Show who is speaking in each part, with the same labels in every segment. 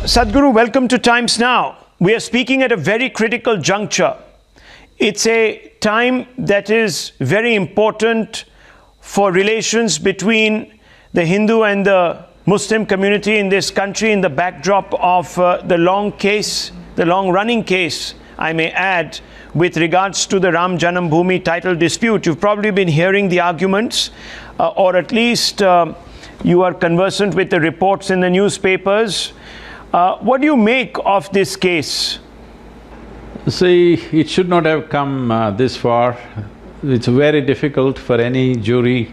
Speaker 1: Sadhguru, welcome to Times Now. We are speaking at a very critical juncture. It's a time that is very important for relations between the Hindu and the Muslim community in this country in the backdrop of the long-running case, I may add, with regards to the Ram Janam Bhoomi title dispute. You've probably been hearing the arguments, or at least you are conversant with the reports in the newspapers. What do you make of this case?
Speaker 2: See, it should not have come this far. It's very difficult for any jury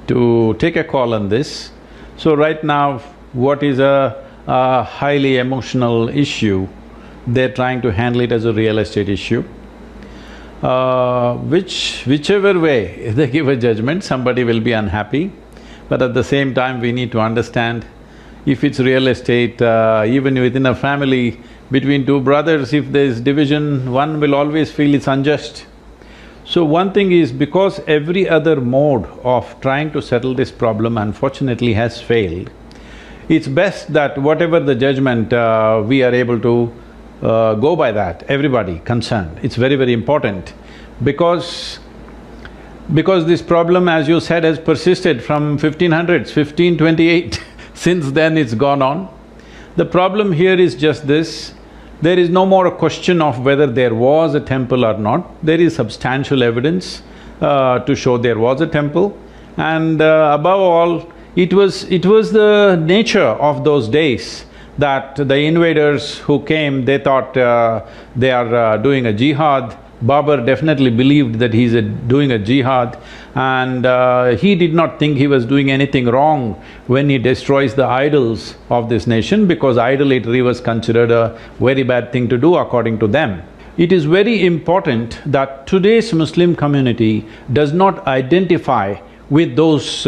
Speaker 2: to take a call on this. So right now, what is a highly emotional issue, they're trying to handle it as a real estate issue. Whichever way they give a judgment, somebody will be unhappy. But at the same time, we need to understand, if it's real estate, even within a family, between two brothers, if there's division, one will always feel it's unjust. So one thing is, because every other mode of trying to settle this problem unfortunately has failed, it's best that whatever the judgment, we are able to go by that, everybody concerned. It's very, very important because this problem, as you said, has persisted from 1500s, 1528 since then it's gone on. The problem here is just this: there is no more a question of whether there was a temple or not. There is substantial evidence to show there was a temple, and above all, it was the nature of those days that the invaders who came, they thought they are doing a jihad. Babri definitely believed that he's doing a jihad, and he did not think he was doing anything wrong when he destroys the idols of this nation, because idolatry was considered a very bad thing to do according to them. It is very important that today's Muslim community does not identify with those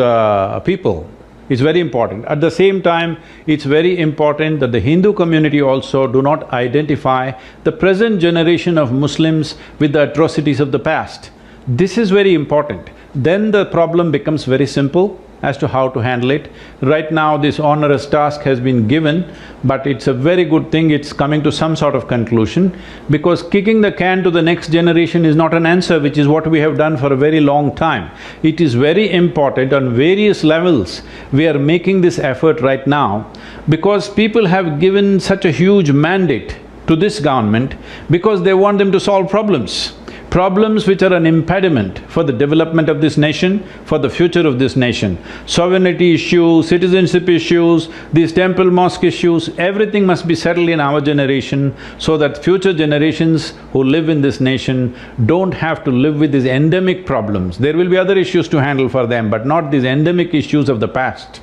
Speaker 2: people. It's very important. At the same time, it's very important that the Hindu community also do not identify the present generation of Muslims with the atrocities of the past. This is very important. Then the problem becomes very simple as to how to handle it. Right now, this onerous task has been given, but it's a very good thing it's coming to some sort of conclusion, because kicking the can to the next generation is not an answer, which is what we have done for a very long time. It is very important on various levels. We are making this effort right now because people have given such a huge mandate to this government because they want them to solve problems. Problems which are an impediment for the development of this nation, for the future of this nation. Sovereignty issues, citizenship issues, these temple mosque issues, everything must be settled in our generation so that future generations who live in this nation don't have to live with these endemic problems. There will be other issues to handle for them, but not these endemic issues of the past.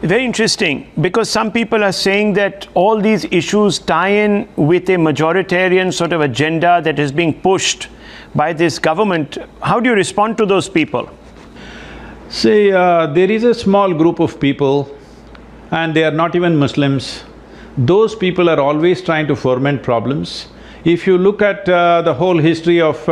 Speaker 1: Very interesting, because some people are saying that all these issues tie in with a majoritarian sort of agenda that is being pushed by this government. How do you respond to those people?
Speaker 2: See, there is a small group of people, and they are not even Muslims. Those people are always trying to foment problems. If you look at the whole history of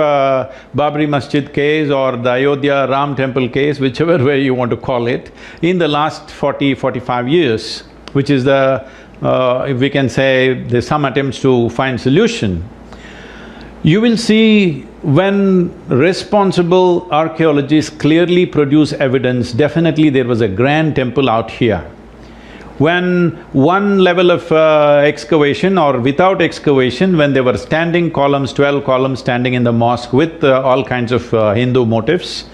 Speaker 2: Babri Masjid case or the Ayodhya Ram temple case, whichever way you want to call it, in the last 40–45 years, which is the… if we can say there's some attempts to find solution, you will see when responsible archaeologists clearly produce evidence, definitely there was a grand temple out here. When one level of excavation or without excavation, when they were standing columns, 12 columns standing in the mosque with all kinds of Hindu motifs,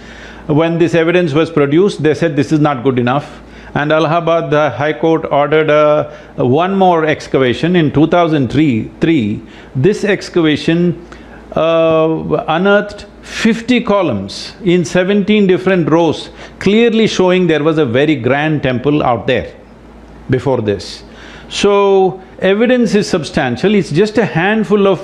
Speaker 2: when this evidence was produced, they said this is not good enough. And Allahabad High Court ordered one more excavation in 2003. This excavation unearthed 50 columns in 17 different rows, clearly showing there was a very grand temple out there before this. So, evidence is substantial. It's just a handful of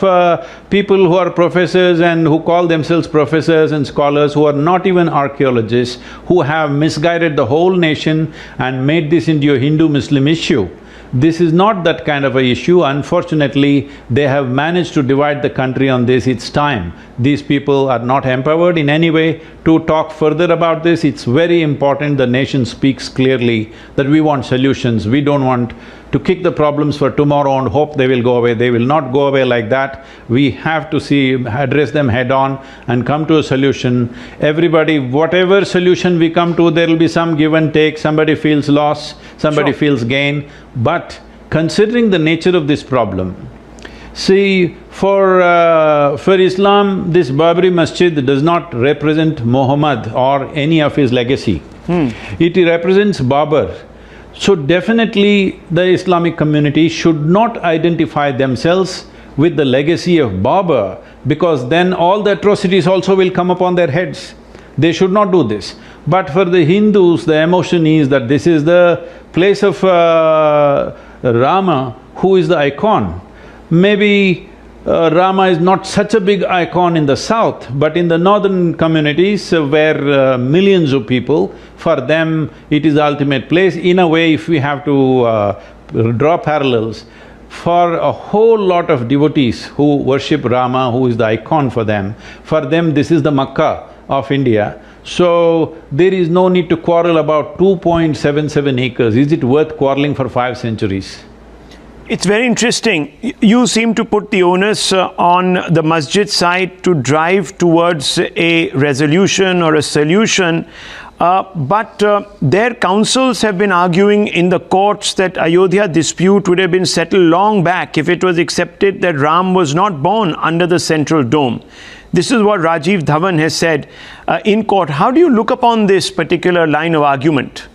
Speaker 2: people who are professors and who call themselves professors and scholars, who are not even archaeologists, who have misguided the whole nation and made this into a Hindu-Muslim issue. This is not that kind of a issue. Unfortunately, they have managed to divide the country on this. It's time. These people are not empowered in any way to talk further about this. It's very important the nation speaks clearly that we want solutions. We don't want to kick the problems for tomorrow and hope they will go away. They will not go away like that. We have to address them head on and come to a solution. Everybody, whatever solution we come to, there will be some give and take, somebody feels loss, somebody feels gain. But considering the nature of this problem, see, for Islam, this Babri Masjid does not represent Muhammad or any of his legacy. It represents Babur. So definitely the Islamic community should not identify themselves with the legacy of Babur, because then all the atrocities also will come upon their heads. They should not do this. But for the Hindus, the emotion is that this is the place of Rama, who is the icon. Maybe Rama is not such a big icon in the south, but in the northern communities where millions of people, for them it is the ultimate place. In a way, if we have to draw parallels, for a whole lot of devotees who worship Rama, who is the icon for them this is the Makkah of India. So, there is no need to quarrel about 2.77 acres. Is it worth quarreling for 5 centuries?
Speaker 1: It's very interesting. You seem to put the onus on the masjid side to drive towards a resolution or a solution, but their councils have been arguing in the courts that Ayodhya dispute would have been settled long back if it was accepted that Ram was not born under the central dome. This is what Rajiv Dhawan has said in court. How do you look upon this particular line of argument?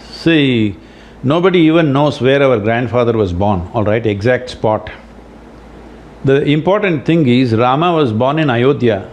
Speaker 2: See, nobody even knows where our grandfather was born, all right, exact spot. The important thing is Rama was born in Ayodhya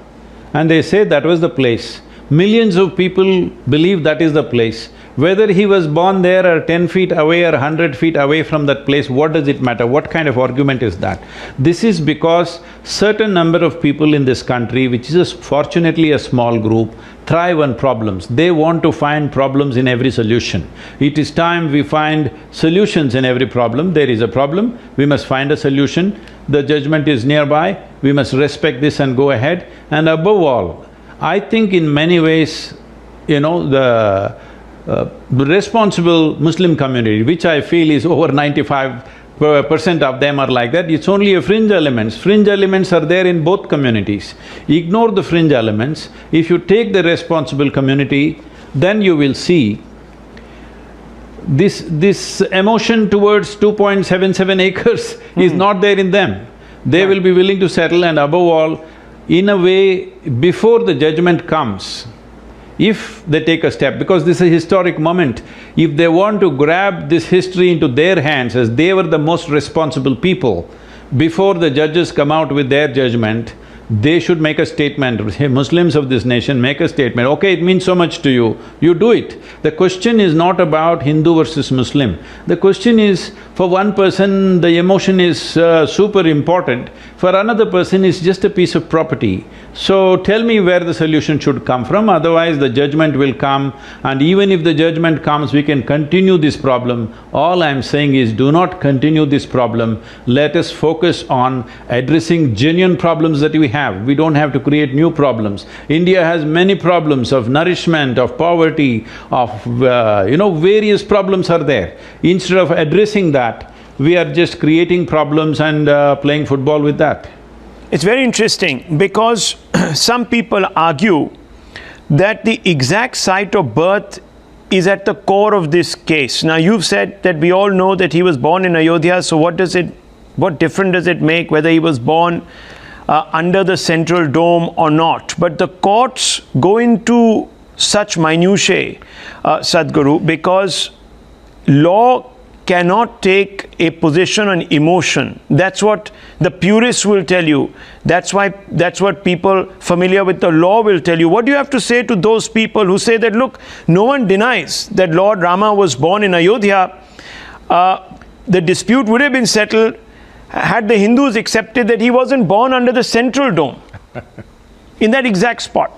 Speaker 2: and they say that was the place. Millions of people believe that is the place. Whether he was born there or 10 feet away or 100 feet away from that place, what does it matter? What kind of argument is that? This is because certain number of people in this country, which is fortunately a small group, thrive on problems. They want to find problems in every solution. It is time we find solutions in every problem. There is a problem, we must find a solution. The judgment is nearby, we must respect this and go ahead. And above all, I think in many ways, you know, the responsible Muslim community, which I feel is over 95% of them are like that, it's only a fringe elements. Fringe elements are there in both communities. Ignore the fringe elements. If you take the responsible community, then you will see this emotion towards 2.77 acres is not there in them. They will be willing to settle, and above all, in a way, before the judgment comes, if they take a step, because this is a historic moment, if they want to grab this history into their hands as they were the most responsible people, before the judges come out with their judgment, they should make a statement. Hey, Muslims of this nation, make a statement, okay, it means so much to you, you do it. The question is not about Hindu versus Muslim. The question is, for one person the emotion is super important, for another person it's just a piece of property. So tell me where the solution should come from, otherwise the judgment will come, and even if the judgment comes, we can continue this problem. All I'm saying is, do not continue this problem. Let us focus on addressing genuine problems that we have. We don't have to create new problems. India has many problems of nourishment, of poverty, of various problems are there. Instead of addressing that, we are just creating problems and playing football with that.
Speaker 1: It's very interesting because some people argue that the exact site of birth is at the core of this case. Now, you've said that we all know that he was born in Ayodhya, so what difference does it make whether he was born under the central dome or not? But the courts go into such minutiae, Sadhguru, because law cannot take a position on emotion. That's what the purists will tell you. That's what people familiar with the law will tell you. What do you have to say to those people who say that, look, no one denies that Lord Rama was born in Ayodhya. The dispute would have been settled had the Hindus accepted that he wasn't born under the central dome, in that exact spot.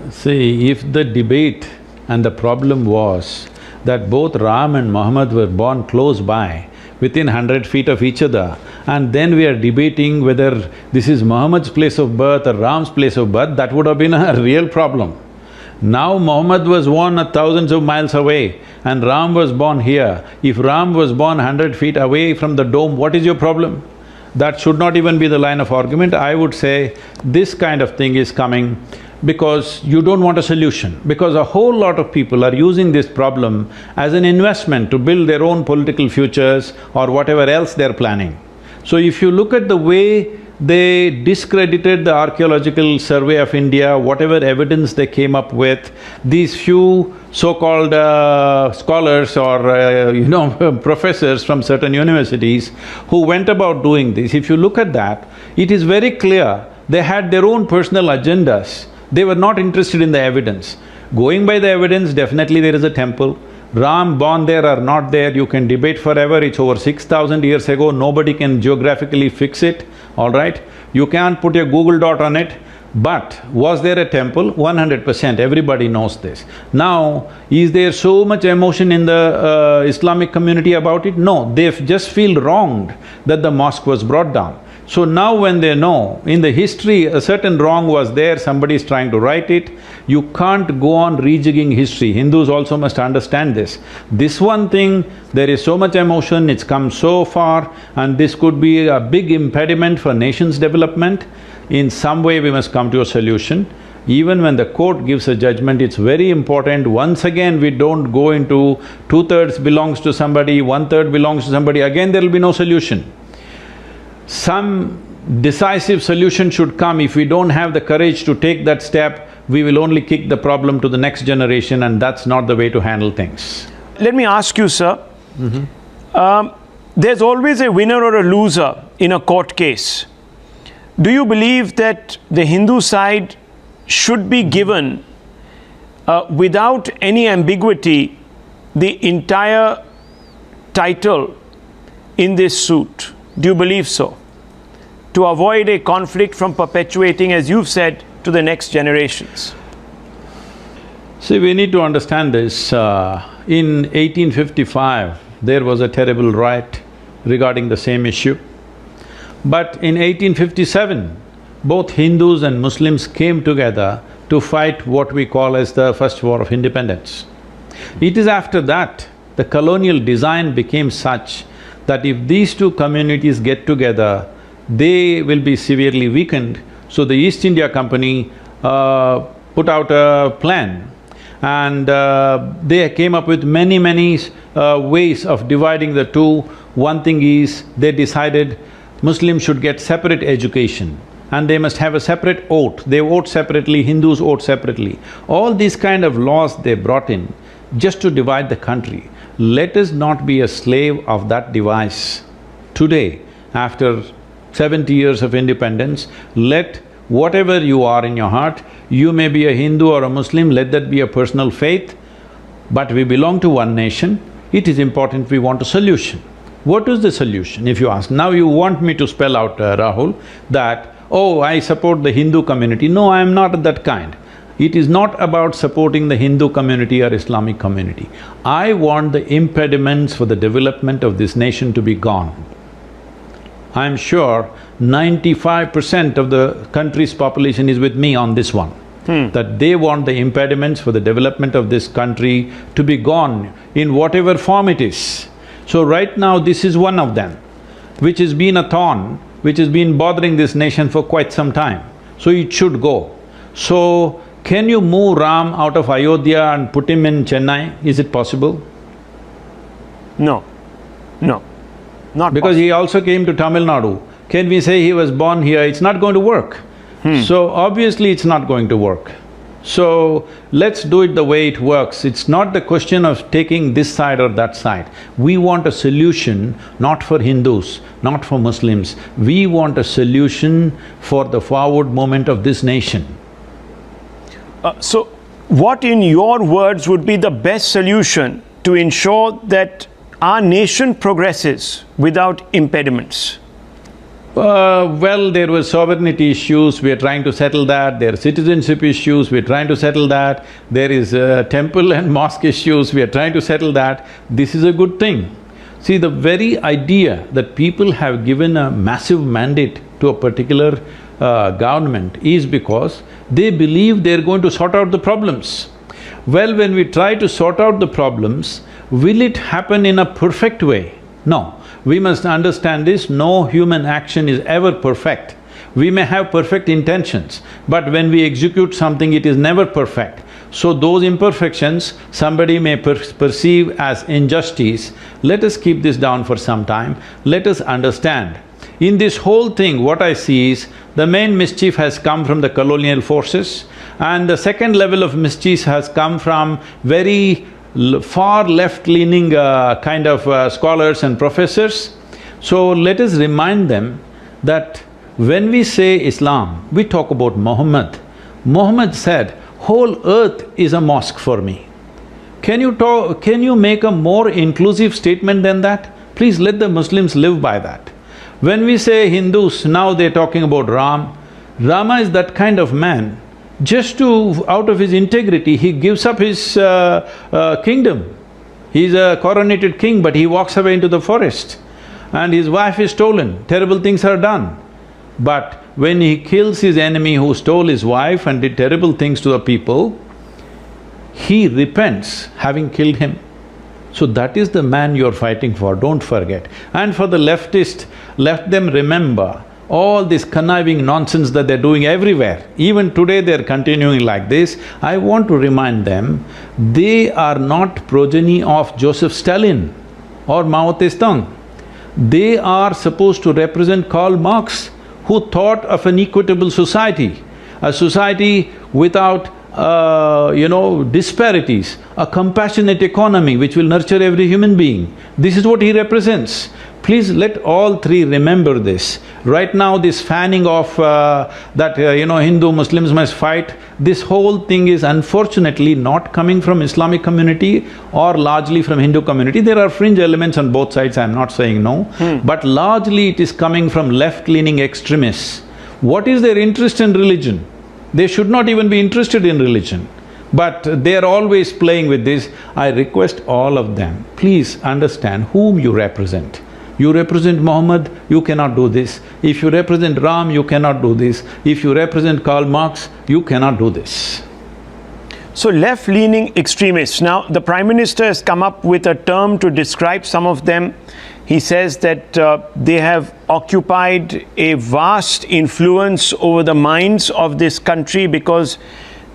Speaker 2: See, if the debate And the problem was that both Ram and Muhammad were born close by, within 100 feet of each other, and then we are debating whether this is Muhammad's place of birth or Ram's place of birth. That would have been a real problem. Now Muhammad was born thousands of miles away and Ram was born here. If Ram was born 100 feet away from the dome, what is your problem? That should not even be the line of argument. I would say this kind of thing is coming because you don't want a solution, because a whole lot of people are using this problem as an investment to build their own political futures or whatever else they're planning. So if you look at the way they discredited the archaeological survey of India, whatever evidence they came up with, these few so-called scholars or professors from certain universities who went about doing this, if you look at that, it is very clear they had their own personal agendas. They were not interested in the evidence. Going by the evidence, definitely there is a temple. Ram born there or not there, you can debate forever, it's over 6,000 years ago, nobody can geographically fix it, all right? You can't put a Google dot on it, but was there a temple? 100%, everybody knows this. Now, is there so much emotion in the Islamic community about it? No, they just feel wronged that the mosque was brought down. So now when they know, in the history a certain wrong was there, somebody is trying to right it, you can't go on rejigging history. Hindus also must understand this. This one thing, there is so much emotion, it's come so far, and this could be a big impediment for nation's development. In some way we must come to a solution. Even when the court gives a judgment, it's very important, once again we don't go into 2/3 belongs to somebody, 1/3 belongs to somebody, again there will be no solution. Some decisive solution should come. If we don't have the courage to take that step, we will only kick the problem to the next generation, and that's not the way to handle things.
Speaker 1: Let me ask you, sir, there's always a winner or a loser in a court case. Do you believe that the Hindu side should be given, without any ambiguity, the entire title in this suit? Do you believe so? To avoid a conflict from perpetuating, as you've said, to the next generations?
Speaker 2: See, we need to understand this. In 1855, there was a terrible riot regarding the same issue. But in 1857, both Hindus and Muslims came together to fight what we call as the First War of Independence. It is after that, the colonial design became such that if these two communities get together, they will be severely weakened. So the East India Company put out a plan, and they came up with many ways of dividing the two. One thing is, they decided Muslims should get separate education and they must have a separate vote. They vote separately, Hindus vote separately. All these kind of laws they brought in just to divide the country. Let us not be a slave of that device. Today, after 70 years of independence, let whatever you are in your heart, you may be a Hindu or a Muslim, let that be a personal faith, but we belong to one nation. It is important we want a solution. What is the solution, if you ask? Now you want me to spell out, Rahul, that, oh, I support the Hindu community. No, I am not that kind. It is not about supporting the Hindu community or Islamic community. I want the impediments for the development of this nation to be gone. I'm sure 95% of the country's population is with me on this one. That they want the impediments for the development of this country to be gone in whatever form it is. So right now this is one of them, which has been a thorn, which has been bothering this nation for quite some time. So it should go. So, can you move Ram out of Ayodhya and put him in Chennai? Is it possible?
Speaker 1: No, no, not
Speaker 2: because
Speaker 1: possible.
Speaker 2: he also came to Tamil Nadu. Can we say he was born here? It's not going to work. So obviously it's not going to work. So let's do it the way it works. It's not the question of taking this side or that side. We want a solution not for Hindus, not for Muslims. We want a solution for the forward movement of this nation.
Speaker 1: So, what in your words would be the best solution to ensure that our nation progresses without impediments?
Speaker 2: Well, there were sovereignty issues, we are trying to settle that. There are citizenship issues, we are trying to settle that. There is temple and mosque issues, we are trying to settle that. This is a good thing. See, the very idea that people have given a massive mandate to a particular government is because they believe they're going to sort out the problems. Well, when we try to sort out the problems, will it happen in a perfect way? No. We must understand this, no human action is ever perfect. We may have perfect intentions, but when we execute something, it is never perfect. So those imperfections, somebody may perceive as injustice. Let us keep this down for some time, let us understand. In this whole thing, what I see is, the main mischief has come from the colonial forces, and the second level of mischief has come from very far left-leaning kind of scholars and professors. So let us remind them that when we say Islam, we talk about Muhammad. Muhammad said, whole earth is a mosque for me. Can you make a more inclusive statement than that? Please let the Muslims live by that. When we say Hindus, now they're talking about Ram. Rama is that kind of man. Just to… out of his integrity, he gives up his kingdom. He's a coronated king, but he walks away into the forest and his wife is stolen, terrible things are done. But when he kills his enemy who stole his wife and did terrible things to the people, he repents having killed him. So that is the man you're fighting for, don't forget. And for the leftist, let them remember all this conniving nonsense that they're doing everywhere. Even today they're continuing like this. I want to remind them, they are not progeny of Joseph Stalin or Mao Zedong. They are supposed to represent Karl Marx, who thought of an equitable society, a society without disparities, a compassionate economy which will nurture every human being. This is what he represents. Please let all three remember this. Right now this fanning of Hindu Muslims must fight, this whole thing is unfortunately not coming from Islamic community or largely from Hindu community. There are fringe elements on both sides, I'm not saying no, but largely it is coming from left-leaning extremists. What is their interest in religion? They should not even be interested in religion, but they are always playing with this. I request all of them, please understand whom you represent. You represent Muhammad, you cannot do this. If you represent Ram, you cannot do this. If you represent Karl Marx, you cannot do this.
Speaker 1: So left-leaning extremists, now the Prime Minister has come up with a term to describe some of them. He says that they have occupied a vast influence over the minds of this country because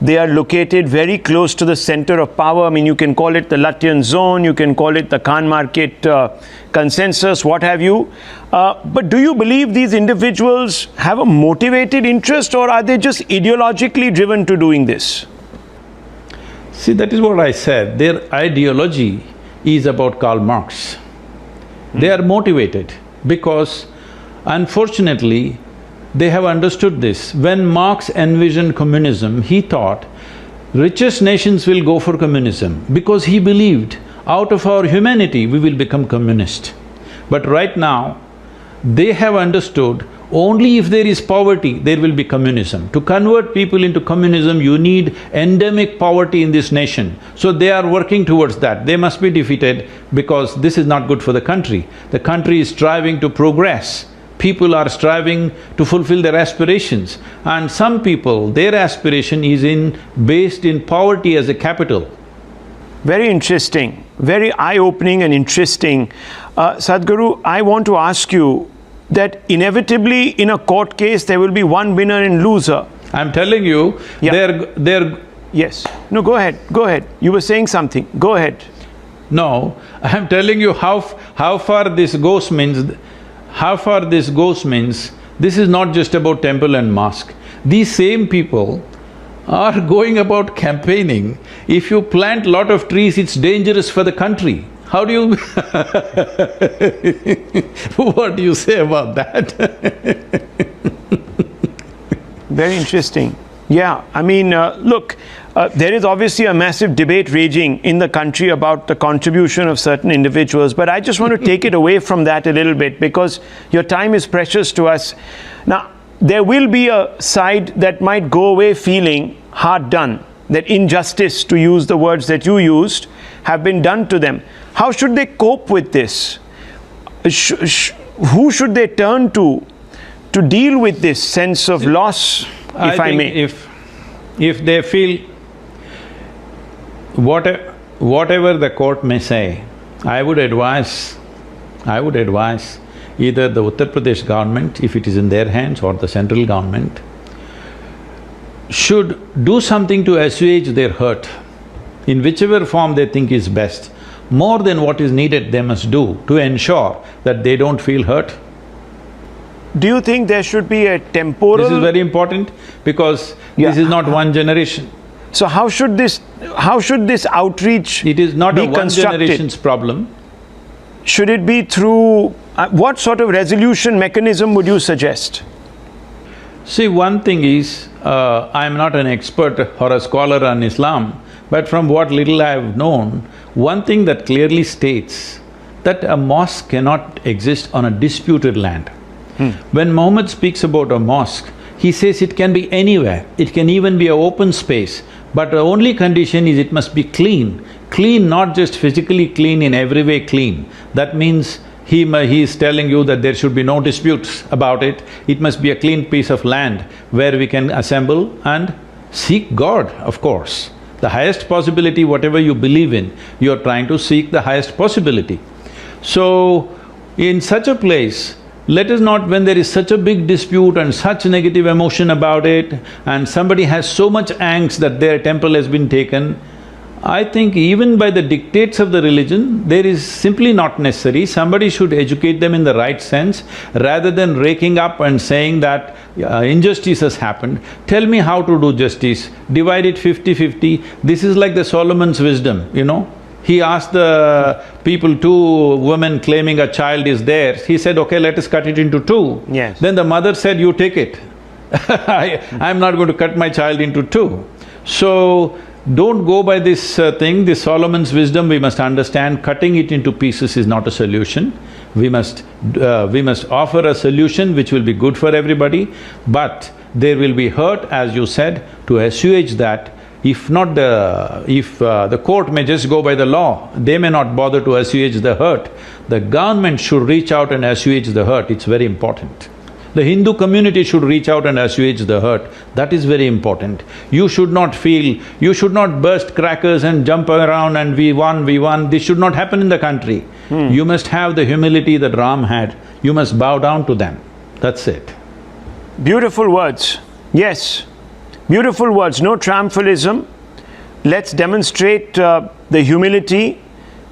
Speaker 1: they are located very close to the center of power. I mean, you can call it the Latvian zone, you can call it the Khan market consensus, what have you. But do you believe these individuals have a motivated interest, or are they just ideologically driven to doing this?
Speaker 2: See, that is what I said. Their ideology is about Karl Marx. They are motivated because unfortunately they have understood this. When Marx envisioned communism, he thought richest nations will go for communism because he believed out of our humanity we will become communist. But right now, they have understood only if there is poverty, there will be communism. To convert people into communism, you need endemic poverty in this nation. So they are working towards that. They must be defeated because this is not good for the country. The country is striving to progress. People are striving to fulfill their aspirations. And some people, their aspiration is based in poverty as a capital.
Speaker 1: Very interesting, very eye-opening and interesting. Sadhguru, I want to ask you that inevitably in a court case there will be one winner and loser.
Speaker 2: I'm telling you, they're…
Speaker 1: Yes. No, go ahead. You were saying something, go ahead.
Speaker 2: No, I'm telling you how far this goes means… this is not just about temple and mosque. These same people are going about campaigning, if you plant lot of trees, it's dangerous for the country. How do you… What do you say about that?
Speaker 1: Very interesting. Yeah, I mean, look, There is obviously a massive debate raging in the country about the contribution of certain individuals, but I just want to take it away from that a little bit because your time is precious to us. Now, there will be a side that might go away feeling hard done, that injustice, to use the words that you used, have been done to them. How should they cope with this? Who should they turn to deal with this sense of loss, if I may?
Speaker 2: If they feel whatever the court may say, I would advise either the Uttar Pradesh government, if it is in their hands, or the central government, should do something to assuage their hurt in whichever form they think is best. More than what is needed they must do to ensure that they don't feel hurt.
Speaker 1: Do you think there should be a temporal…
Speaker 2: This is very important because this is not one generation.
Speaker 1: So how should this outreach…
Speaker 2: It is not a one generation's problem.
Speaker 1: Should it be through… what sort of resolution mechanism would you suggest?
Speaker 2: See, one thing is, I am not an expert or a scholar on Islam, but from what little I have known, one thing that clearly states that a mosque cannot exist on a disputed land. When Muhammad speaks about a mosque, he says it can be anywhere, it can even be an open space, but the only condition is it must be clean. Clean, not just physically clean, in every way clean. That means he is telling you that there should be no disputes about it. It must be a clean piece of land where we can assemble and seek God, of course. The highest possibility, whatever you believe in, you are trying to seek the highest possibility. So, in such a place, let us not… when there is such a big dispute and such negative emotion about it, and somebody has so much angst that their temple has been taken, I think even by the dictates of the religion, there is simply not necessary. Somebody should educate them in the right sense, rather than raking up and saying that injustice has happened. Tell me how to do justice, divide it 50-50. This is like the Solomon's wisdom, you know. He asked the people, two women claiming a child is theirs, he said, okay, let us cut it into two.
Speaker 1: Yes.
Speaker 2: Then the mother said, you take it. I'm not going to cut my child into two. So, don't go by this thing, this Solomon's wisdom. We must understand cutting it into pieces is not a solution. We must offer a solution which will be good for everybody, but there will be hurt, as you said, to assuage that. If the court may just go by the law, they may not bother to assuage the hurt. The government should reach out and assuage the hurt, it's very important. The Hindu community should reach out and assuage the hurt, that is very important. You should not burst crackers and jump around and we won, this should not happen in the country. You must have the humility that Ram had, you must bow down to them, that's it.
Speaker 1: Beautiful words, yes. Beautiful words, no triumphalism. Let's demonstrate the humility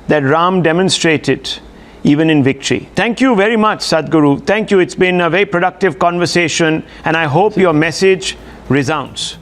Speaker 1: that Ram demonstrated even in victory. Thank you very much, Sadhguru. Thank you. It's been a very productive conversation and I hope your message resounds.